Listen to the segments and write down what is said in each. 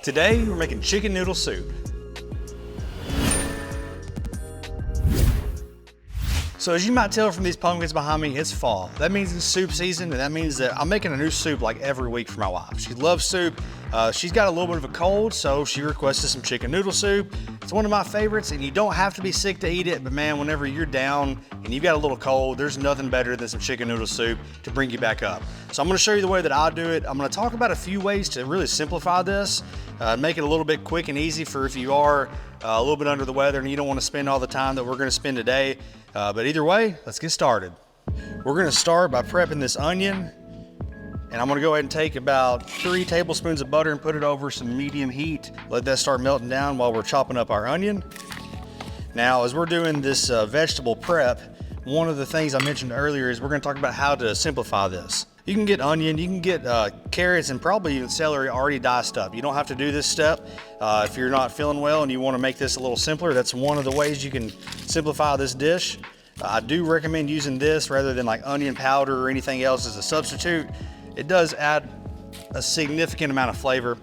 Today, we're making chicken noodle soup. So as you might tell from these pumpkins behind me, it's fall. That means it's soup season, and that means that I'm making a new soup like every week for my wife. She loves soup. She's got a little bit of a cold, so she requested some chicken noodle soup. It's one of my favorites, and you don't have to be sick to eat it, but man, whenever you're down and you've got a little cold, there's nothing better than some chicken noodle soup to bring you back up. So I'm gonna show you the way that I do it. I'm gonna talk about a few ways to really simplify this, make it a little bit quick and easy for if you are a little bit under the weather and you don't wanna spend all the time that we're gonna spend today. But either way, let's get started. We're gonna start by prepping this onion, and I'm gonna go ahead and take about 3 tablespoons of butter and put it over some medium heat. Let that start melting down while we're chopping up our onion. Now, as we're doing this vegetable prep, one of the things I mentioned earlier is we're gonna talk about how to simplify this. You can get onion, you can get carrots, and probably even celery already diced up. You don't have to do this step. If you're not feeling well and you wanna make this a little simpler, that's one of the ways you can simplify this dish. I do recommend using this rather than like onion powder or anything else as a substitute. It does add a significant amount of flavor,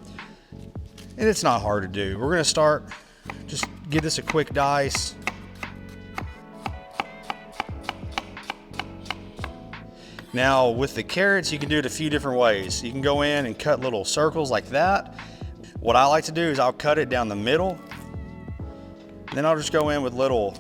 and it's not hard to do. We're gonna start, just give this a quick dice. Now with the carrots, you can do it a few different ways. You can go in and cut little circles like that. What I like to do is I'll cut it down the middle. Then I'll just go in with little,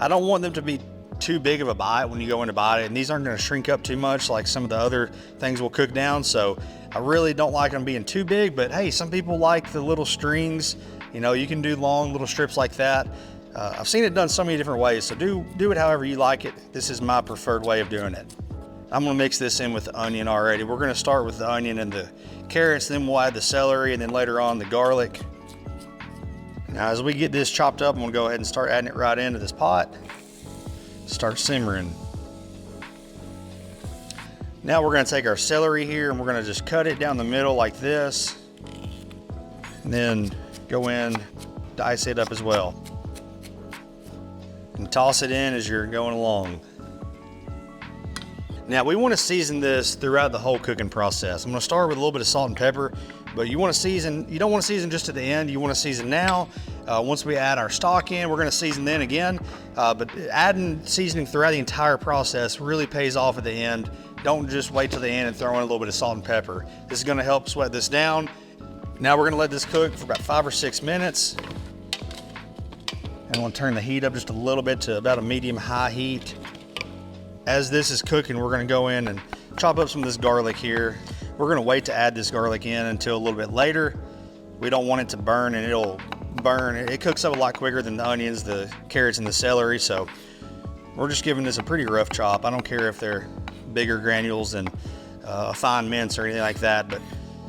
I don't want them to be too big of a bite when you go in to bite it, and these aren't gonna shrink up too much like some of the other things we'll cook down, so I really don't like them being too big, but hey, some people like the little strings. You know, you can do long little strips like that. I've seen it done so many different ways, so do it however you like it. This is my preferred way of doing it. I'm gonna mix this in with the onion already. We're gonna start with the onion and the carrots, then we'll add the celery, and then later on the garlic. Now as we get this chopped up, I'm gonna go ahead and start adding it right into this pot. Start simmering. Now we're gonna take our celery here and we're gonna just cut it down the middle like this, and then go in, dice it up as well, and toss it in as you're going along. Now we want to season this throughout the whole cooking process. I'm going to start with a little bit of salt and pepper, but you want to season, you don't want to season just at the end, you want to season now. Once we add our stock in, we're going to season then again, but adding seasoning throughout the entire process really pays off at the end. Don't just wait till the end and throw in a little bit of salt and pepper. This is going to help sweat this down. Now we're going to let this cook for about 5 or 6 minutes. And I'm gonna turn the heat up just a little bit to about a medium-high heat. As this is cooking, we're gonna go in and chop up some of this garlic here. We're gonna wait to add this garlic in until a little bit later. We don't want it to burn, and it'll burn. It cooks up a lot quicker than the onions, the carrots, and the celery, so we're just giving this a pretty rough chop. I don't care if they're bigger granules than a fine mince or anything like that, but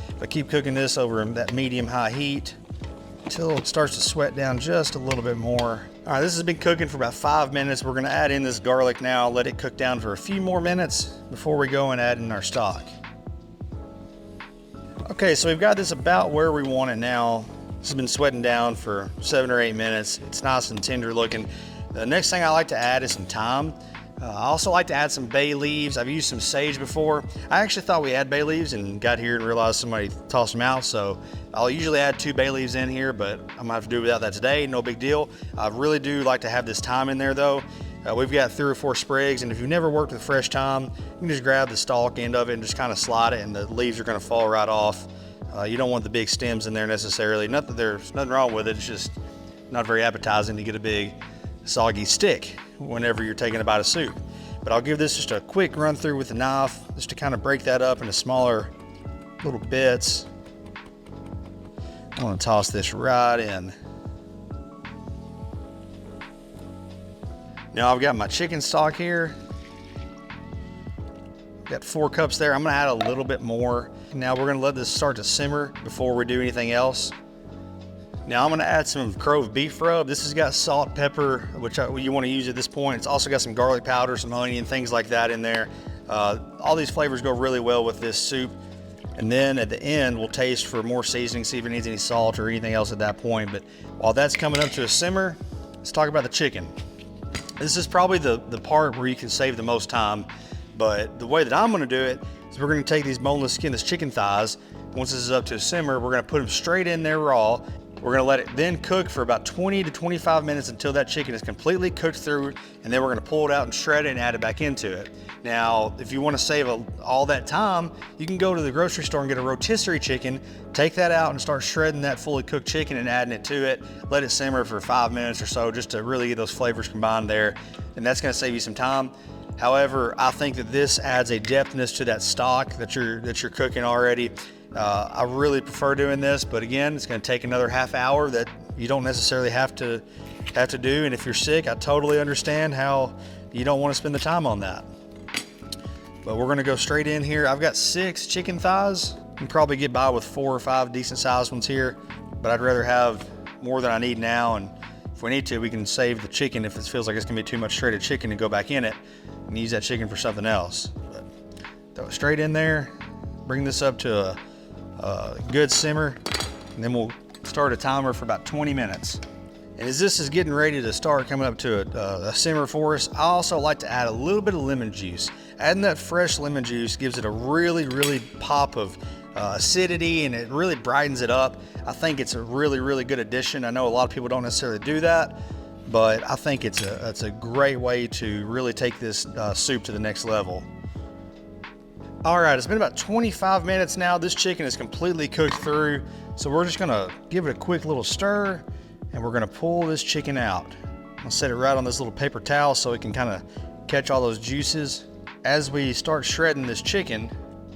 if I keep cooking this over that medium-high heat until it starts to sweat down just a little bit more. All right, this has been cooking for about 5 minutes. We're gonna add in this garlic now, let it cook down for a few more minutes before we go and add in our stock. Okay, so we've got this about where we want it now. This has been sweating down for 7 or 8 minutes. It's nice and tender looking. The next thing I like to add is some thyme. I also like to add some bay leaves. I've used some sage before. I actually thought we had bay leaves and got here and realized somebody tossed them out, so I'll usually add 2 bay leaves in here, but I'm gonna have to do without that today, no big deal. I really do like to have this thyme in there though. We've got 3 or 4 sprigs, and if you've never worked with fresh thyme, you can just grab the stalk end of it and just kind of slide it, and the leaves are gonna fall right off. You don't want the big stems in there necessarily. Not that there's nothing wrong with it, it's just not very appetizing to get a big soggy stick whenever you're taking a bite of soup. But I'll give this just a quick run through with the knife just to kind of break that up into smaller little bits. I'm gonna toss this right in. Now I've got my chicken stock here. Got 4 cups there. I'm gonna add a little bit more. Now we're gonna let this start to simmer before we do anything else. Now I'm gonna add some Grove beef rub. This has got salt, pepper, which you wanna use at this point. It's also got some garlic powder, some onion, things like that in there. All these flavors go really well with this soup. And then at the end, we'll taste for more seasoning, see if it needs any salt or anything else at that point. But while that's coming up to a simmer, let's talk about the chicken. This is probably the part where you can save the most time. But the way that I'm gonna do it, So we're gonna take these boneless skinless chicken thighs. Once this is up to a simmer, we're gonna put them straight in there raw. We're gonna let it then cook for about 20 to 25 minutes until that chicken is completely cooked through, and then we're gonna pull it out and shred it and add it back into it. Now, if you wanna save all that time, you can go to the grocery store and get a rotisserie chicken, take that out and start shredding that fully cooked chicken and adding it to it. Let it simmer for 5 minutes or so just to really get those flavors combined there, and that's gonna save you some time. However, I think that this adds a depthness to that stock that you're cooking already. I really prefer doing this, but again, it's gonna take another half hour that you don't necessarily have to do. And if you're sick, I totally understand how you don't wanna spend the time on that. But we're gonna go straight in here. I've got 6 chicken thighs. You can probably get by with 4 or 5 decent sized ones here, but I'd rather have more than I need now. And if we need to, we can save the chicken if it feels like it's gonna be too much shredded chicken and go back in it and use that chicken for something else. But throw it straight in there. Bring this up to a good simmer, and then we'll start a timer for about 20 minutes. And as this is getting ready to start coming up to a simmer for us, I also like to add a little bit of lemon juice. Adding that fresh lemon juice gives it a really pop of acidity, and it really brightens it up. I think it's a really good addition. I know a lot of people don't necessarily do that, but I think it's a great way to really take this soup to the next level. All right, it's been about 25 minutes now. This chicken is completely cooked through. So we're just gonna give it a quick little stir, and we're gonna pull this chicken out. I'll set it right on this little paper towel so it can kind of catch all those juices. As we start shredding this chicken,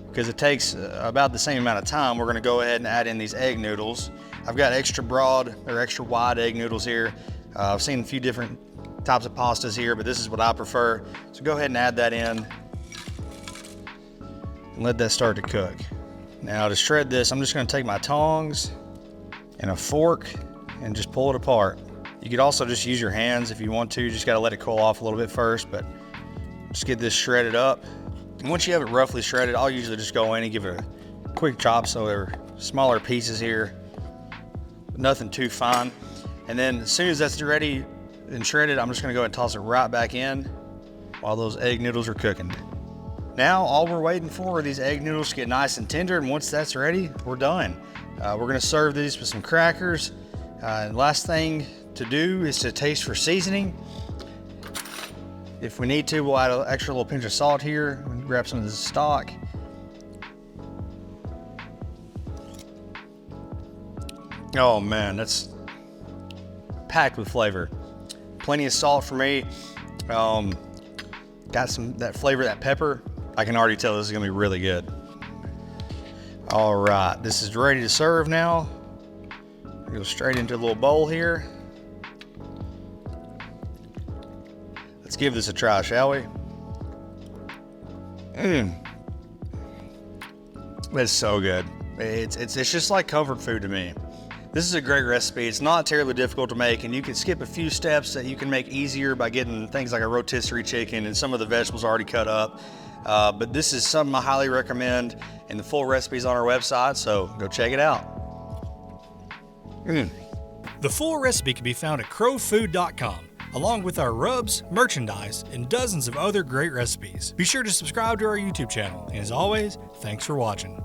because it takes about the same amount of time, we're gonna go ahead and add in these egg noodles. I've got extra broad or extra wide egg noodles here. I've seen a few different types of pastas here, but this is what I prefer. So go ahead and add that in and let that start to cook. Now to shred this, I'm just gonna take my tongs and a fork and just pull it apart. You could also just use your hands if you want to. You just gotta let it cool off a little bit first, but just get this shredded up. And once you have it roughly shredded, I'll usually just go in and give it a quick chop so they're smaller pieces here, nothing too fine. And then as soon as that's ready and shredded, I'm just gonna go ahead and toss it right back in while those egg noodles are cooking. Now, all we're waiting for are these egg noodles to get nice and tender, and once that's ready, we're done. We're gonna serve these with some crackers. And last thing to do is to taste for seasoning. If we need to, we'll add an extra little pinch of salt here and grab some of this stock. Oh man, that's packed with flavor. Plenty of salt for me. Got some that flavor, that pepper. I can already tell this is gonna be really good. All right, this is ready to serve now. Go straight into a little bowl here. Let's give this a try, shall we? It's so good. It's just like comfort food to me. This is a great recipe. It's not terribly difficult to make, and you can skip a few steps that you can make easier by getting things like a rotisserie chicken and some of the vegetables already cut up. But this is something I highly recommend, and the full recipe's on our website, so go check it out. The full recipe can be found at crowfood.com, along with our rubs, merchandise, and dozens of other great recipes. Be sure to subscribe to our YouTube channel, and as always, thanks for watching.